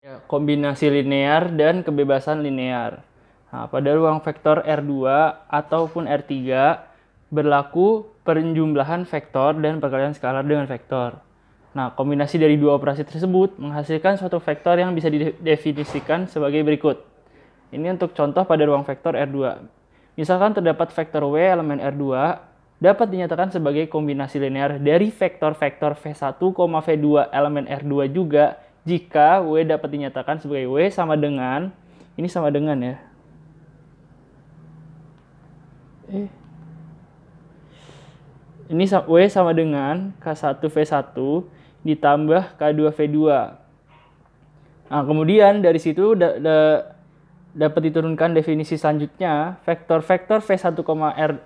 Ya, kombinasi linear dan kebebasan linear. Nah, pada ruang vektor R2 ataupun R3 berlaku penjumlahan vektor dan perkalian skalar dengan vektor. Nah, kombinasi dari dua operasi tersebut menghasilkan suatu vektor yang bisa didefinisikan sebagai berikut. Ini untuk contoh pada ruang vektor R2. Misalkan terdapat vektor W elemen R2 dapat dinyatakan sebagai kombinasi linear dari vektor-vektor V1, V2 elemen R2 juga jika W dapat dinyatakan sebagai W sama dengan, ini sama dengan ya. Ini W sama dengan K1V1 ditambah K2V2. Nah, kemudian dari situ dapat diturunkan definisi selanjutnya, vektor-vektor V1,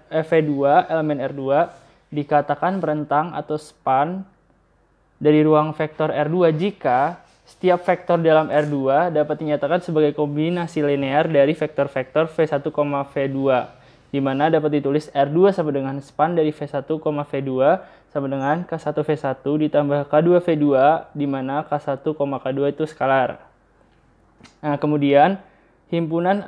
V2 elemen R2 dikatakan berentang atau span dari ruang vektor R2 jika setiap vektor dalam R2 dapat dinyatakan sebagai kombinasi linear dari vektor-vektor V1, V2, di mana dapat ditulis R2 sama dengan span dari V1, V2 sama dengan K1V1 ditambah K2V2, di mana K1, K2 itu skalar. Nah, kemudian himpunan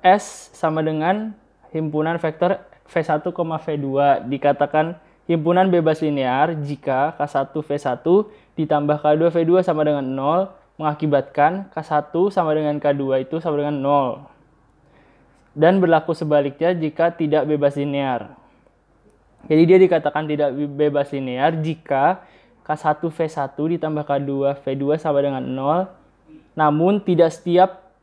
S sama dengan himpunan vektor V1, V2 dikatakan himpunan bebas linear jika K1V1 ditambah K2V2 sama dengan 0 mengakibatkan K1 sama dengan K2 itu sama dengan 0. Dan berlaku sebaliknya jika tidak bebas linear. Jadi dia dikatakan tidak bebas linear jika K1V1 ditambah K2V2 sama dengan 0, namun tidak setiap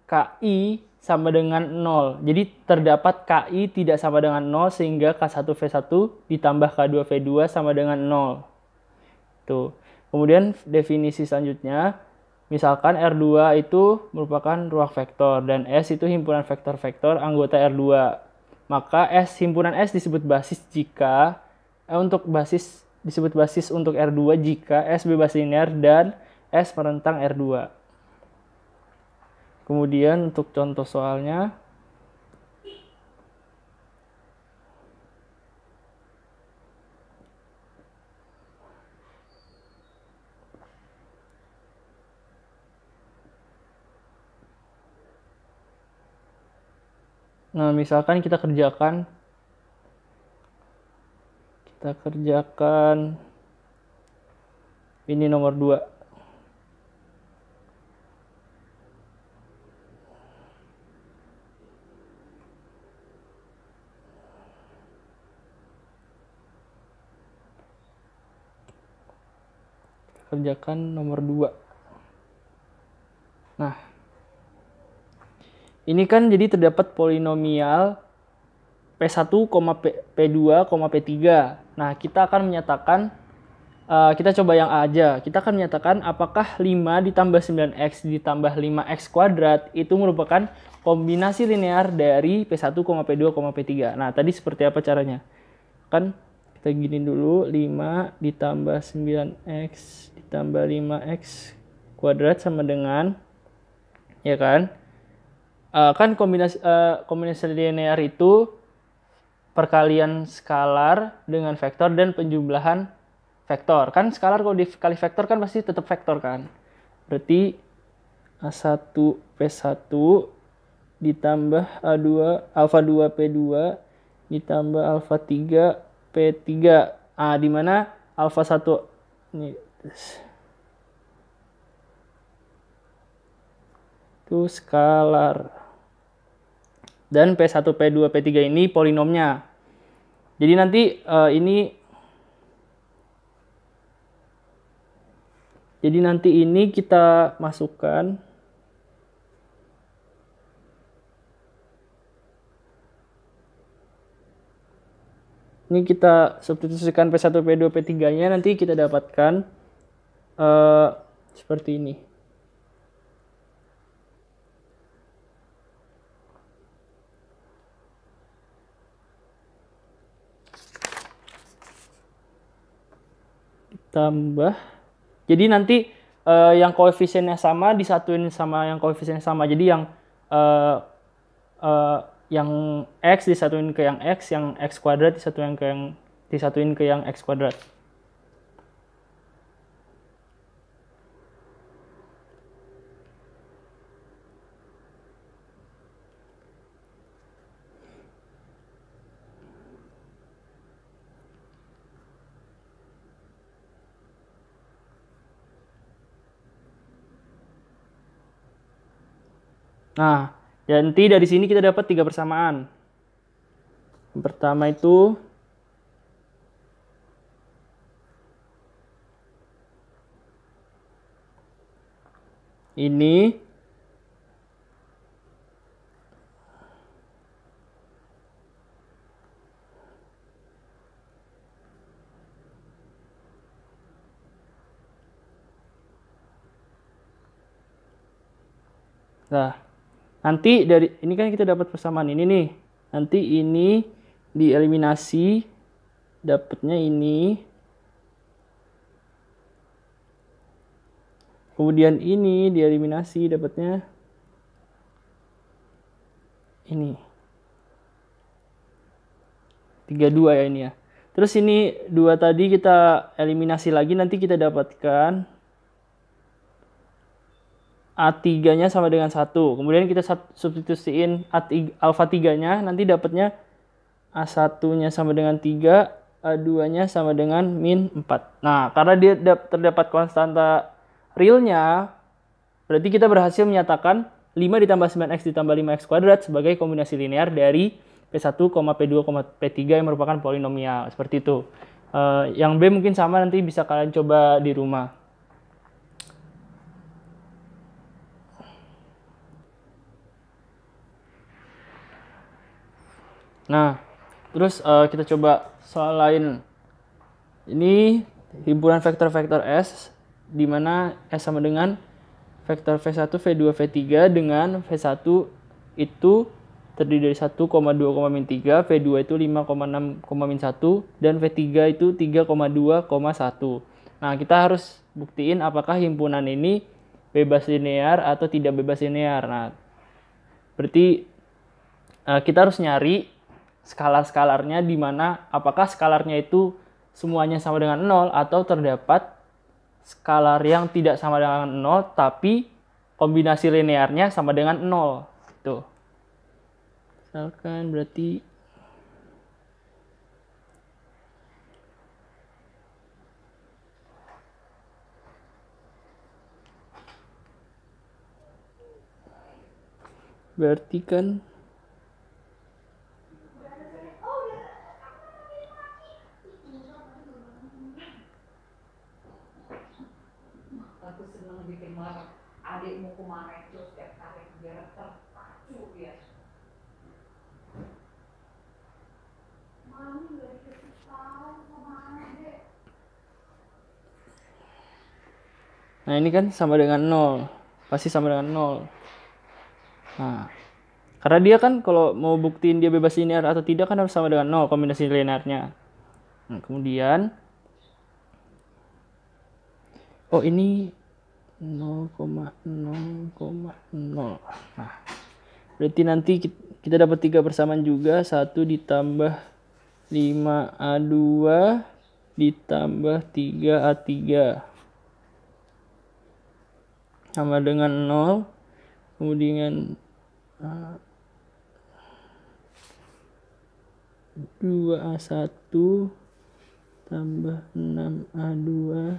KI sama dengan 0. Jadi terdapat KI tidak sama dengan 0 sehingga K1V1 ditambah K2V2 sama dengan 0. Tuh. Kemudian definisi selanjutnya, misalkan R2 itu merupakan ruang vektor dan S itu himpunan vektor-vektor anggota R2. Maka himpunan S disebut basis jika untuk basis disebut basis untuk R2 jika S bebas linear dan S merentang R2. Kemudian untuk contoh soalnya, nah misalkan kita kerjakan ini nomor 2. Kerjakan nomor 2. Nah, ini kan jadi terdapat polinomial P1, P2, P3. Nah, kita akan menyatakan, kita coba yang A aja. Kita akan menyatakan apakah 5 ditambah 9X ditambah 5X kuadrat itu merupakan kombinasi linear dari P1, P2, P3. Nah, tadi seperti apa caranya? Kan kita gini dulu, 5 ditambah 9X ditambah 5X kuadrat sama dengan, ya kan? Kan kombinasi linear itu perkalian skalar dengan vektor dan penjumlahan vektor. Kan skalar kalau dikali vektor kan pasti tetap vektor kan? Berarti A1 P1 ditambah A2 alfa 2 P2 ditambah alfa 3 P3. Di mana alfa 1 ini itu skalar. Dan P1, P2, P3 ini polinomnya. Jadi nanti ini kita masukkan ini kita substitusikan P1, P2, P3-nya, nanti kita dapatkan seperti ini. Ditambah. Jadi nanti yang koefisiennya sama disatuin sama yang koefisiennya sama. Jadi yang X disatuin ke yang X kuadrat disatuin ke yang X kuadrat. Nah, nanti dari sini kita dapat 3 persamaan. Yang pertama itu ini. Nah, nanti dari ini kan kita dapat persamaan ini nih. Nanti ini dieliminasi, dapatnya ini. Kemudian ini dieliminasi, dapatnya ini. 32 ya ini ya. Terus ini 2 tadi kita eliminasi lagi, nanti kita dapatkan A3-nya sama dengan 1. Kemudian kita substitusiin alfa 3-nya, nanti dapatnya A1-nya sama dengan 3, A2-nya sama dengan min 4. Nah, karena dia terdapat konstanta realnya, berarti kita berhasil menyatakan 5 ditambah 9x ditambah 5x kuadrat sebagai kombinasi linear dari P1, P2, P3 yang merupakan polinomial. Seperti itu. Yang B mungkin sama, nanti bisa kalian coba di rumah. Nah, terus kita coba soal lain. Ini himpunan vektor-vektor S, di mana S sama dengan vektor V1, V2, V3 dengan V1 itu terdiri dari 1,2, min 3, V2 itu 5,6, min 1, dan V3 itu 3,2,1. Nah, kita harus buktiin apakah himpunan ini bebas linear atau tidak bebas linear. Nah, berarti kita harus nyari skalar-skalarnya, di mana apakah skalarnya itu semuanya sama dengan 0 atau terdapat skalar yang tidak sama dengan 0 tapi kombinasi linearnya sama dengan 0. Tuh. Misalkan berarti kan aku seneng bikin marah adikmu kemarin tuh setiap tarik biar terpacu dia. Mami nggak dikasih tahu kemana deh. Nah, ini kan sama dengan 0. Pasti sama dengan 0. Nah, karena dia kan kalau mau buktiin dia bebas linear atau tidak kan harus sama dengan 0 kombinasi linearnya. Nah, kemudian ini 0,0,0. Nah, berarti nanti kita dapat 3 persamaan juga. 1 ditambah 5A2 ditambah 3A3 sama dengan 0. Kemudian 2A1 tambah 6A2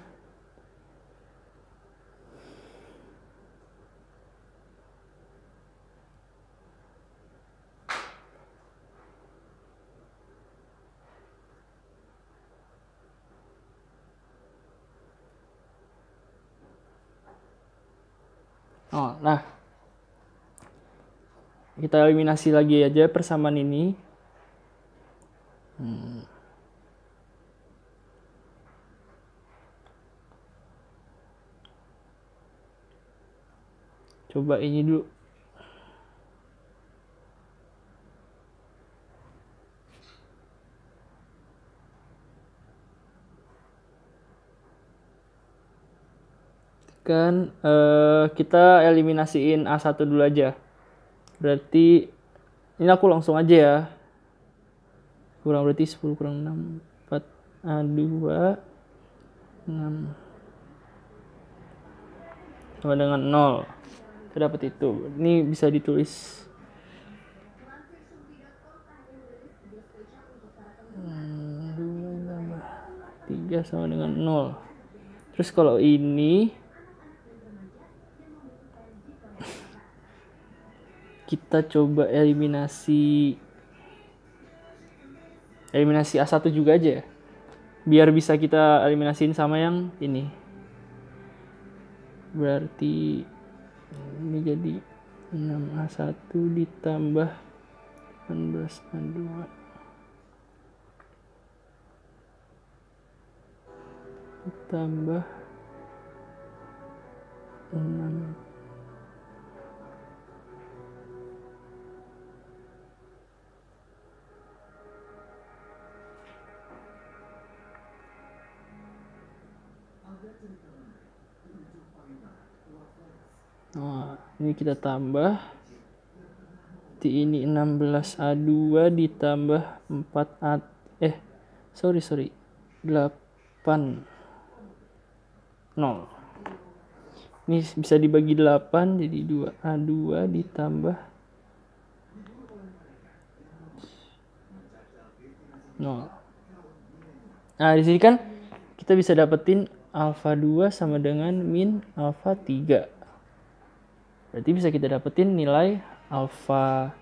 nah, kita eliminasi lagi aja persamaan ini. Coba ini dulu. Kan kita eliminasiin A1 dulu aja. Berarti ini aku langsung aja ya. Kurang berarti 10 kurang 6 4 A2 6 sama dengan 0. Kita dapat itu. Ini bisa ditulis 2 tambah 3 sama dengan 0. Terus kalau ini kita coba eliminasi A1 juga aja ya. Biar bisa kita eliminasiin sama yang ini. Berarti ini jadi 6A1 ditambah 16A2 ditambah 6. Nah, ini kita tambah di ini 16A2 ditambah 4A 8 0. Ini bisa dibagi 8 jadi 2A2 ditambah 0. Nah, di sini kan kita bisa dapetin alfa 2 sama dengan min alfa 3. Berarti bisa kita dapetin nilai alfa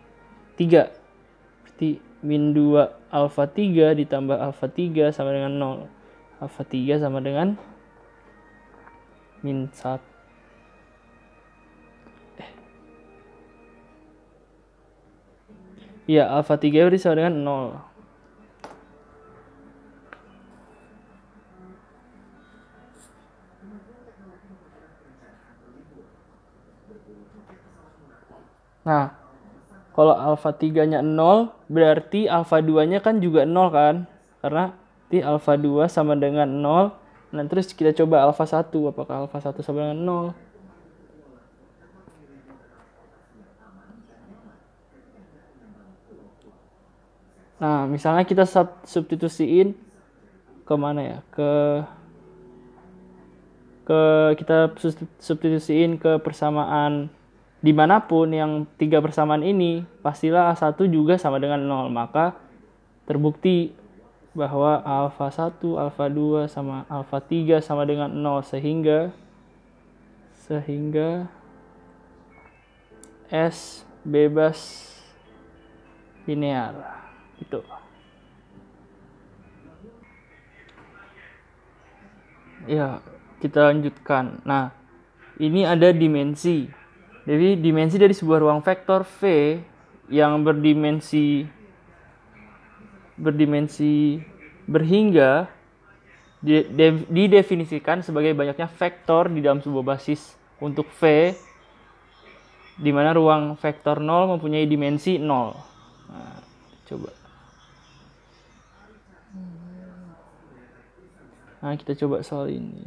3. Berarti min 2 alfa 3 ditambah alfa 3 sama dengan 0. Alfa 3 sama dengan min 1. Iya, alfa 3 berarti sama dengan 0. Nah, kalau alfa 3-nya 0, berarti alfa 2-nya kan juga 0 kan? Karena di alfa 2 sama dengan 0. Nah, terus kita coba alfa 1. Apakah alfa 1 sama dengan 0? Nah, misalnya kita substitusiin ke mana ya? Kita substitusiin ke persamaan dimanapun yang 3 persamaan ini, pastilah A1 juga sama dengan 0. Maka terbukti bahwa alfa 1, alfa 2, sama alfa 3 sama dengan 0. Sehingga S bebas linear. Gitu. Ya, kita lanjutkan. Nah, ini ada dimensi. Jadi dimensi dari sebuah ruang vektor V yang berdimensi berhingga didefinisikan sebagai banyaknya vektor di dalam sebuah basis untuk V, di mana ruang vektor 0 mempunyai dimensi 0. Nah, coba. Nah, kita coba soal ini.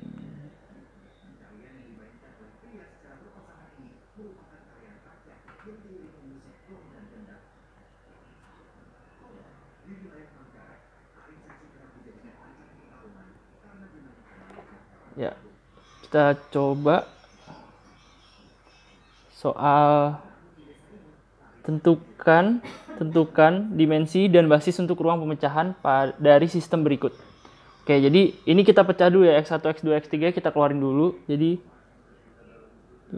Ya, kita coba soal tentukan dimensi dan basis untuk ruang pemecahan dari sistem berikut. Oke, jadi ini kita pecah dulu ya, X1, X2, X3 kita keluarin dulu. Jadi 1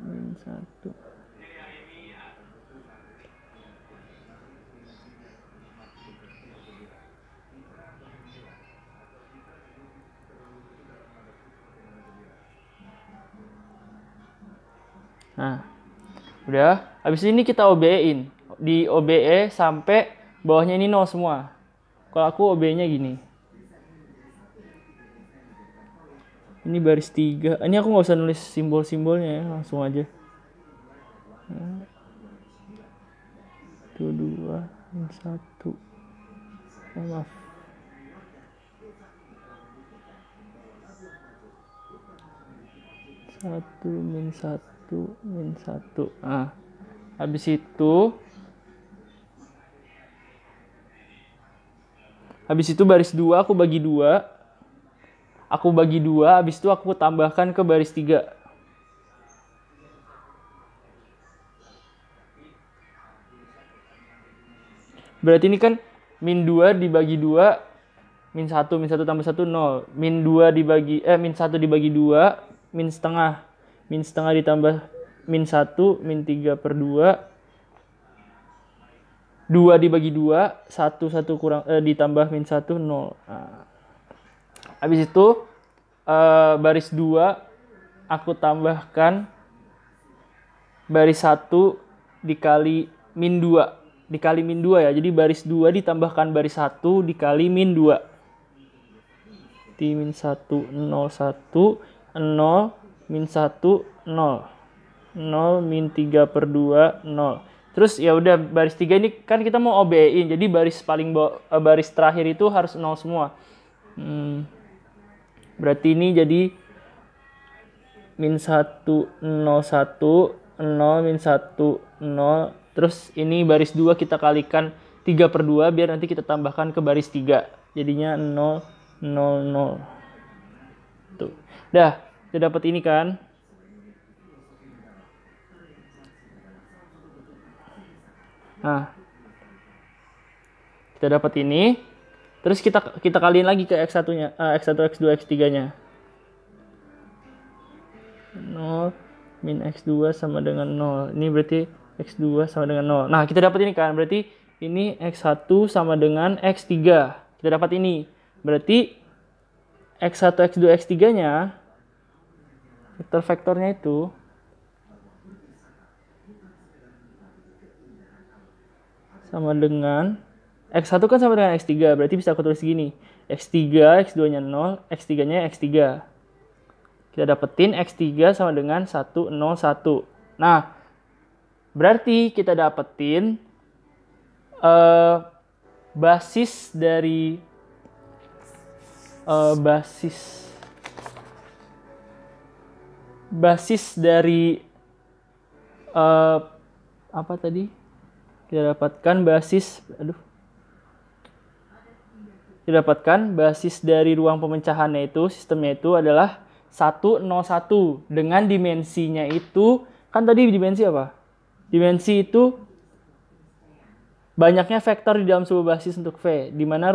min 1. Nah, udah. Habis ini kita OBE-in. Di OBE sampai bawahnya ini 0 semua. Kalau aku OBE-nya gini. Ini baris 3. Ini aku nggak usah nulis simbol-simbolnya ya, langsung aja. 1, 2, 1. Maaf. 1 min 1 min 1. Nah, habis itu baris 2 aku bagi 2. Habis itu aku tambahkan ke baris 3. Berarti ini kan min 2 dibagi 2, min 1 tambah 1, 0. Min 1 dibagi 2, min setengah. Min setengah ditambah min 1, min 3 per 2. 2 dibagi 2, 1 kurang ditambah min 1, 0. Nah, habis itu baris 2 aku tambahkan baris 1 dikali min 2. Dikali min 2 ya. Jadi baris 2 ditambahkan baris 1 dikali min 2. Di min 1, 0, 1, 0, min 1, 0. 0, min 3 per 2, 0. Terus ya udah baris 3 ini kan kita mau OBE-in. Jadi baris paling baris terakhir itu harus 0 semua. Berarti ini jadi min 1, 0, 1, 0, min 1, 0. Terus ini baris 2 kita kalikan 3 per 2 biar nanti kita tambahkan ke baris 3. Jadinya 0, 0, 0. Tuh. Dah, kita dapat ini kan. Nah. Kita dapat ini. Terus kita kaliin lagi ke X1-nya, X1, X2, X3-nya. 0 min X2 sama dengan 0. Ini berarti X2 sama dengan 0. Nah, kita dapat ini kan. Berarti ini X1 sama dengan X3. Kita dapat ini. Berarti X1, X2, X3-nya vektor-vektornya itu sama dengan X1 kan sama dengan X3. Berarti bisa aku tulis gini. X3, X2-nya 0, X3-nya X3. Kita dapetin X3 sama dengan 1, 0, 1. Nah, berarti kita dapetin basis dari apa tadi? Kita dapatkan basis, Kita dapatkan basis dari ruang pemecahannya itu, sistemnya itu adalah 1, 0, 1 dengan dimensinya itu kan tadi dimensi apa? Dimensi itu banyaknya vektor di dalam sebuah basis untuk V, di mana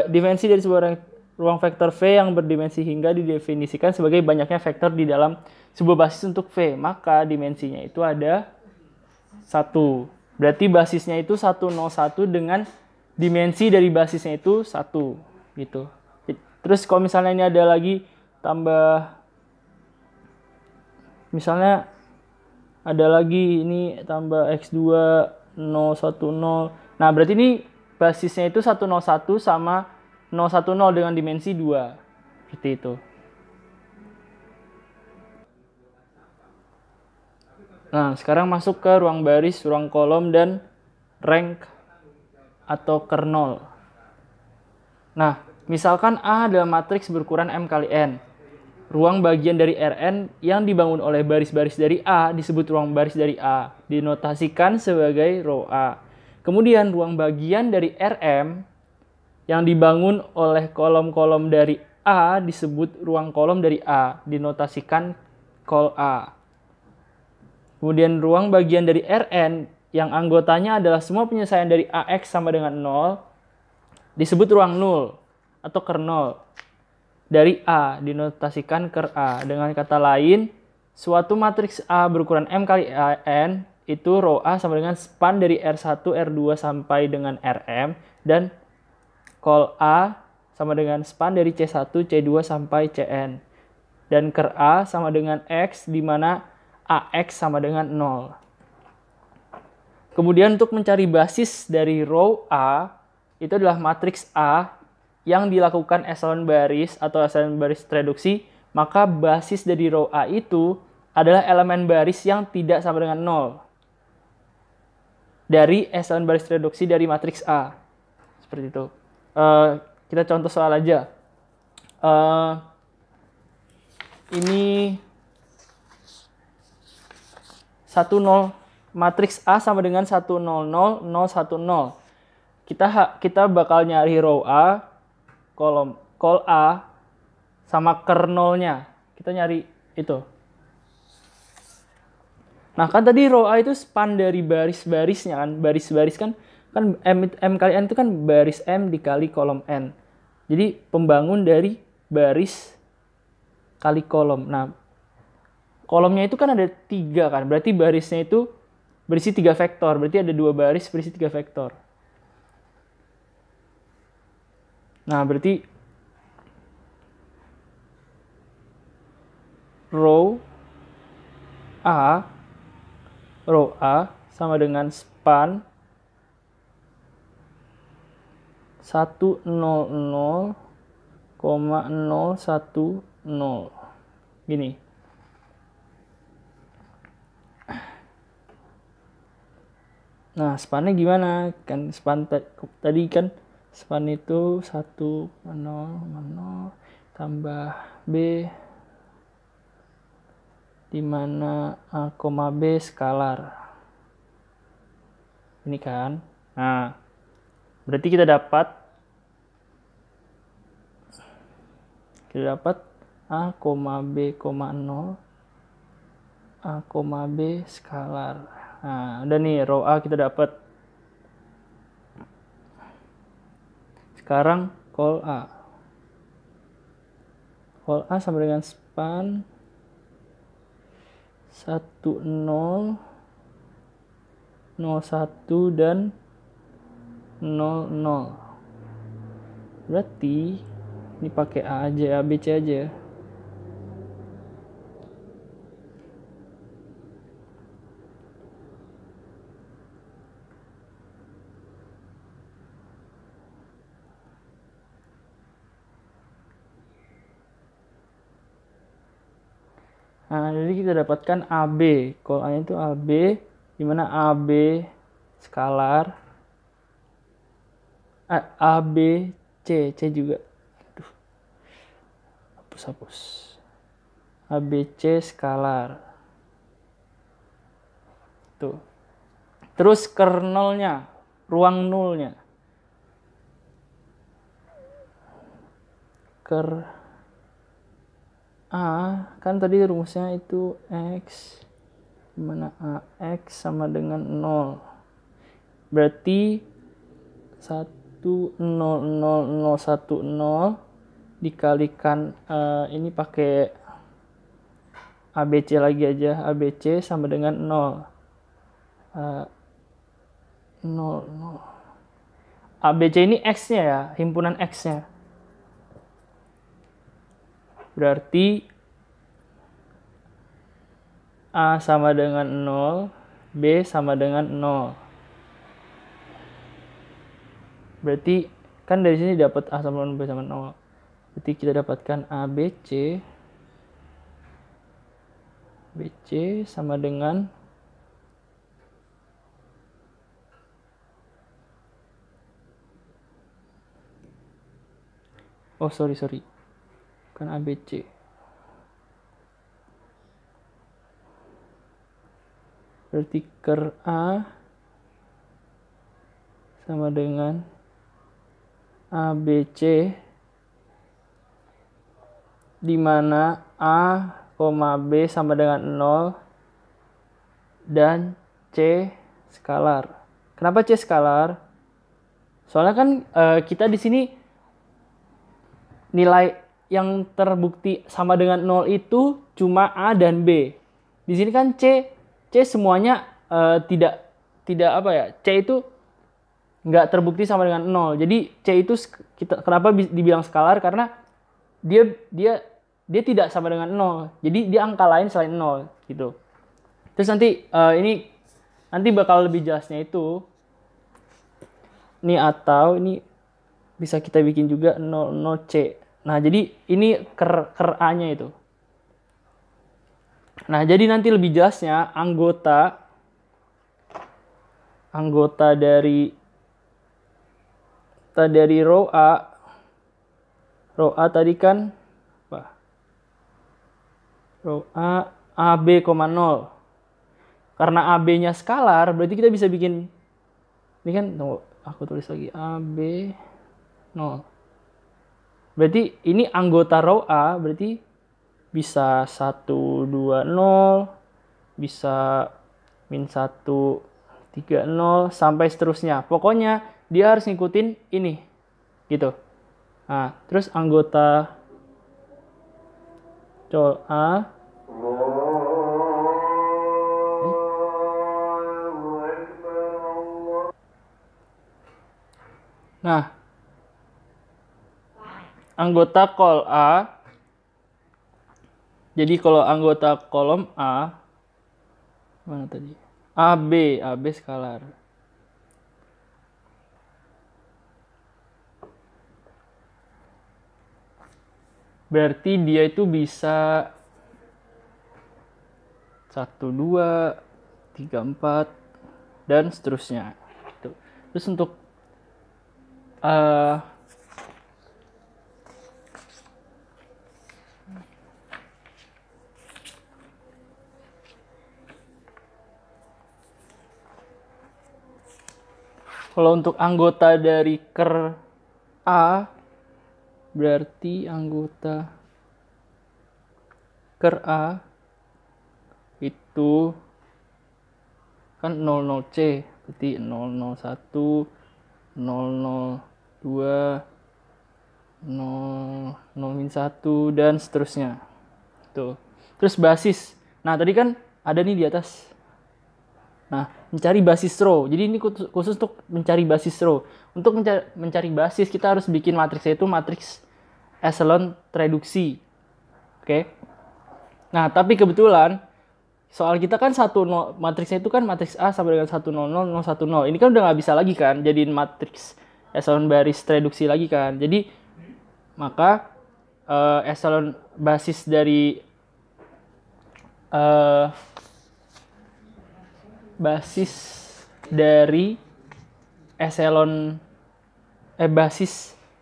dimensi dari sebuah ruang vektor V yang berdimensi hingga didefinisikan sebagai banyaknya vektor di dalam sebuah basis untuk V, maka dimensinya itu ada 1. Berarti basisnya itu 1, 0, 1 dengan dimensi dari basisnya itu 1 gitu. Terus kalau misalnya ini ada lagi tambah, misalnya ada lagi ini tambah X2 0, 1, 0. Nah, berarti ini basisnya itu 1, 0, 1 sama 0, 1, 0 dengan dimensi 2. Seperti itu. Nah, sekarang masuk ke ruang baris, ruang kolom, dan rank atau kernel. Nah, misalkan A adalah matriks berukuran M kali N. Ruang bagian dari Rn yang dibangun oleh baris-baris dari A disebut ruang baris dari A, dinotasikan sebagai row A. Kemudian ruang bagian dari Rm yang dibangun oleh kolom-kolom dari A disebut ruang kolom dari A, dinotasikan col A. Kemudian ruang bagian dari Rn yang anggotanya adalah semua penyelesaian dari AX sama dengan 0 disebut ruang nul atau kernel dari A, dinotasikan ker A. Dengan kata lain, suatu matriks A berukuran M kali N itu row A sama dengan span dari R1, R2 sampai dengan Rm, dan col A sama dengan span dari C1, C2 sampai Cn. Dan ker A sama dengan X, di mana AX sama dengan 0. Kemudian untuk mencari basis dari row A, itu adalah matriks A yang dilakukan eselon baris atau eselon baris reduksi, maka basis dari row A itu adalah elemen baris yang tidak sama dengan 0 dari eselon baris reduksi dari matriks A. Seperti itu. Kita contoh soal aja. Ini 10, matriks A sama dengan 100, 010. Kita bakal nyari row A, kolom col A sama kernelnya. Kita nyari itu. Nah, kan tadi row A itu span dari baris-barisnya kan. Baris-baris kan M kali N itu kan baris M dikali kolom N. Jadi pembangun dari baris kali kolom. Nah, kolomnya itu kan ada 3 kan, berarti barisnya itu berisi 3 vektor, berarti ada 2 baris berisi 3 vektor. Nah, berarti row A sama dengan span 100,010. Gini. Nah, spannya gimana? Kan span tadi kan span itu 1,0 tambah B, di mana A, B skalar. Ini kan. Nah, berarti kita dapat A, B, 0, A, B skalar. Nah, udah nih row A kita dapat. Sekarang call A. Call A sama dengan span 10, 01 dan 00. Berarti ini pakai A aja, ABC aja. Nah, jadi kita dapatkan AB. Kalau A itu AB, di mana AB skalar, AB, C juga. Aduh. Hapus. ABC skalar. Tuh. Terus kernelnya, ruang nulnya. A kan tadi rumusnya itu X, dimana AX sama dengan 0. Berarti 1,00010 dikalikan ini pakai ABC lagi aja. ABC sama dengan 0. 0. ABC ini X-nya ya, himpunan X-nya. Berarti A sama dengan 0, B sama dengan 0. Berarti kan dari sini dapat A sama 0, B sama 0. Berarti kita dapatkan ABC. BC sama dengan sorry. Bukan ABC. Berarti ker A sama dengan ABC, di mana A, B sama dengan 0 dan C skalar. Kenapa C skalar? Soalnya kan kita di sini nilai yang terbukti sama dengan 0 itu cuma A dan B. Di sini kan C semuanya tidak apa ya? C itu nggak terbukti sama dengan 0. Jadi C itu kenapa dibilang skalar? Karena dia tidak sama dengan 0. Jadi dia angka lain selain 0 gitu. Terus nanti ini nanti bakal lebih jelasnya itu. Ini atau ini bisa kita bikin juga 00C. Nah, jadi ini ker A-nya itu. Nah, jadi nanti lebih jelasnya anggota dari row A. Row A tadi kan apa? Row A AB, 0. Karena AB-nya skalar, berarti kita bisa bikin ini kan, tunggu, aku tulis lagi AB 0. Berarti ini anggota row A, berarti bisa 1, 2, 0, bisa min 1, 3, 0, sampai seterusnya. Pokoknya dia harus ngikutin ini, gitu. Nah, terus anggota col A Nah, anggota kol A, jadi kalau anggota kolom A, mana tadi? AB skalar. Berarti dia itu bisa 1, 2, 3, 4, dan seterusnya. Terus untuk kalau untuk anggota dari ker A, berarti anggota ker A itu kan 00C, berarti 001, 002, 0, 1 dan seterusnya. Tuh. Terus basis. Nah, tadi kan ada nih di atas. Nah, mencari basis row. Jadi ini khusus untuk mencari basis row. Untuk mencari basis, kita harus bikin matriksnya itu matriks echelon reduksi. Oke. Nah, tapi kebetulan soal kita kan matriksnya itu kan matriks A sama dengan 100 010. Ini kan udah nggak bisa lagi kan jadiin matriks echelon baris reduksi lagi kan. Jadi maka echelon basis dari basis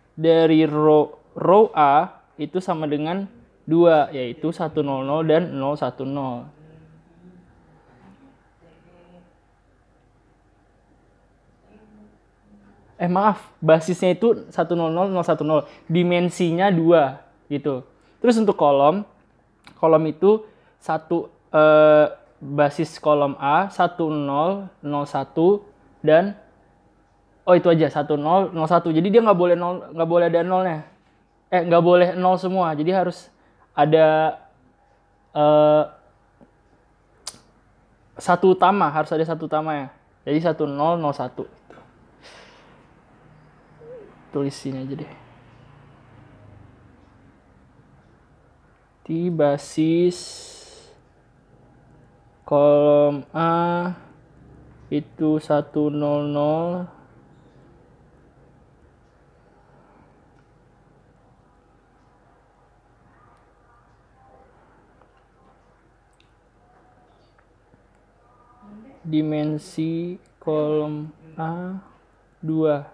dari row A itu sama dengan 2, yaitu 100 dan 010. Maaf, basisnya itu 100 010, dimensinya 2 gitu. Terus untuk kolom itu basis kolom A 10 01 dan itu aja 10 01. Jadi dia nggak boleh ada nolnya. Nggak boleh 0 semua. Jadi harus ada satu utama, harus ada satu utama ya. Jadi 1001. Tulis sini aja deh. Di basis kolom A itu 100. Dimensi kolom A 2.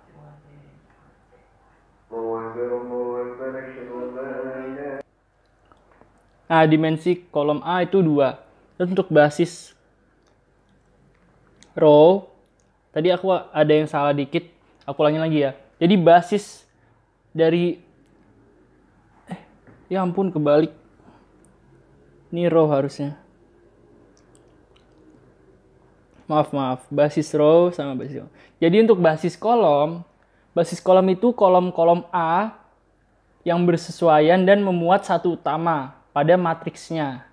Nah, dimensi kolom A itu 2. Terus untuk basis row, tadi aku ada yang salah dikit, aku ulangi lagi ya. Jadi basis dari ya ampun kebalik. Ini row harusnya. Maaf, basis row sama basis row. Jadi untuk basis kolom itu kolom-kolom A yang bersesuaian dan memuat satu utama pada matriksnya.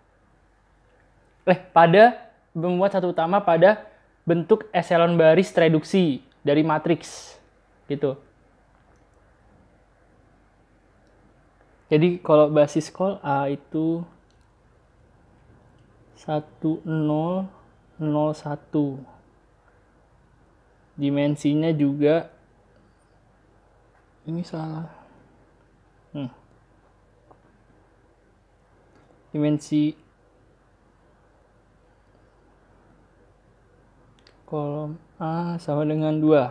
Memuat satu utama pada bentuk echelon baris reduksi dari matriks. Gitu. Jadi kalau basis kol A itu 1001. Dimensinya juga ini salah. Dimensi kolom A sama dengan 2.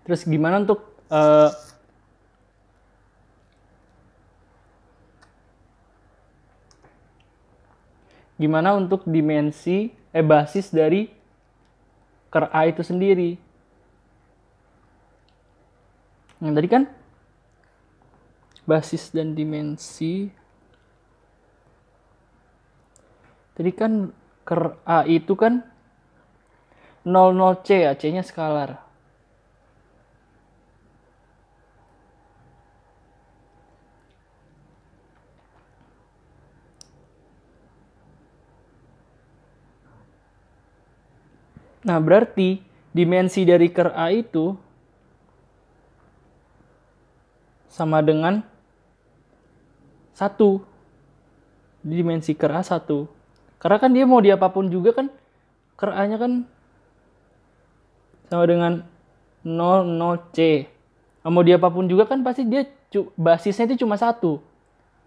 Terus gimana untuk dimensi basis dari ker A itu sendiri? Yang tadi kan basis dan dimensi. Tadi kan ker A itu kan 00C ya, C-nya skalar. Nah, berarti dimensi dari ker A itu sama dengan 1. Dimensi ker A 1. Karena kan dia mau diapapun juga kan, ker A-nya kan sama dengan 0, 0C. Mau diapapun juga kan pasti dia basisnya itu cuma 1.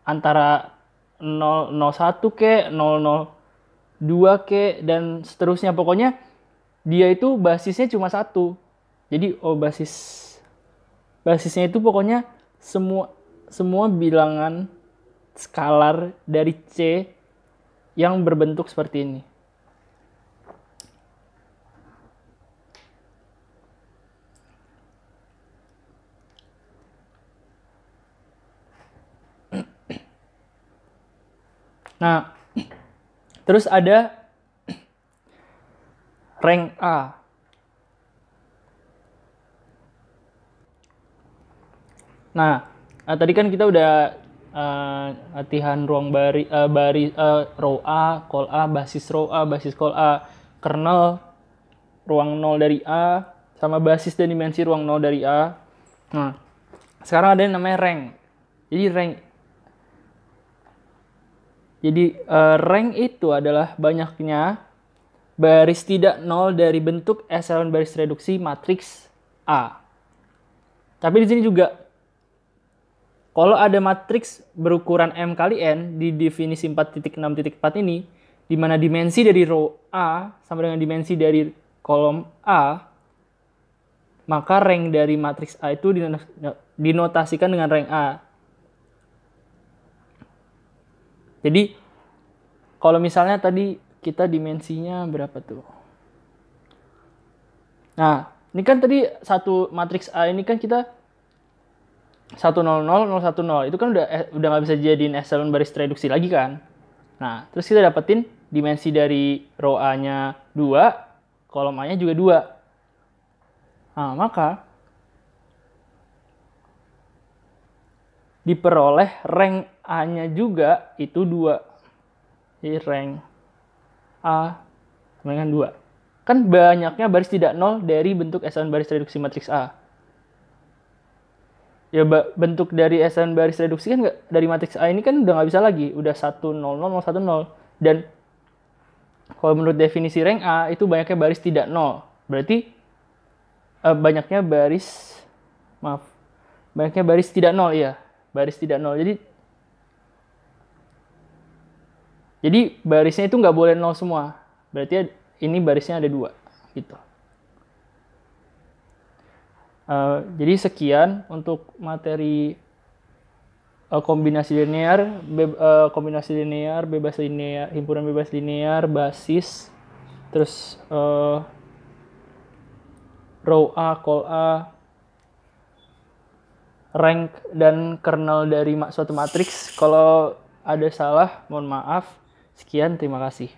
Antara 0, 01 ke 002 ke dan seterusnya. Pokoknya dia itu basisnya cuma 1. Jadi basisnya itu pokoknya semua bilangan skalar dari C yang berbentuk seperti ini. Nah, terus ada rank A. Nah, tadi kan kita udah latihan ruang row A, call A, basis row A, basis call A, kernel ruang 0 dari A, sama basis dan dimensi ruang 0 dari A. Nah, sekarang ada yang namanya rank. Jadi rank itu adalah banyaknya baris tidak nol dari bentuk echelon baris reduksi matriks A. Tapi di sini juga kalau ada matriks berukuran M kali N di definisi 4.6.4 ini, di mana dimensi dari row A sama dengan dimensi dari kolom A, maka rank dari matriks A itu dinotasikan dengan rank A. Jadi, kalau misalnya tadi kita dimensinya berapa tuh? Nah, ini kan tadi satu matriks A ini kan kita 100 010. Itu kan udah nggak bisa jadiin echelon baris reduksi lagi kan. Nah, terus kita dapetin dimensi dari row A-nya 2, kolom A-nya juga 2. Nah, maka diperoleh rank A-nya juga itu 2. Jadi rank A sama dengan 2. Kan banyaknya baris tidak nol dari bentuk echelon baris reduksi matriks A. Ya bentuk dari echelon baris reduksi kan dari matriks A ini kan udah nggak bisa lagi, udah 100 010. Dan kalau menurut definisi rank A itu banyaknya baris tidak nol. Berarti banyaknya baris tidak nol ya, baris tidak nol. Jadi barisnya itu nggak boleh nol semua. Berarti ini barisnya ada 2 gitu. Jadi sekian untuk materi kombinasi linear, bebas linear, himpunan bebas linear, basis, terus row A, call A, rank dan kernel dari suatu matriks. Kalau ada salah, mohon maaf. Sekian, terima kasih.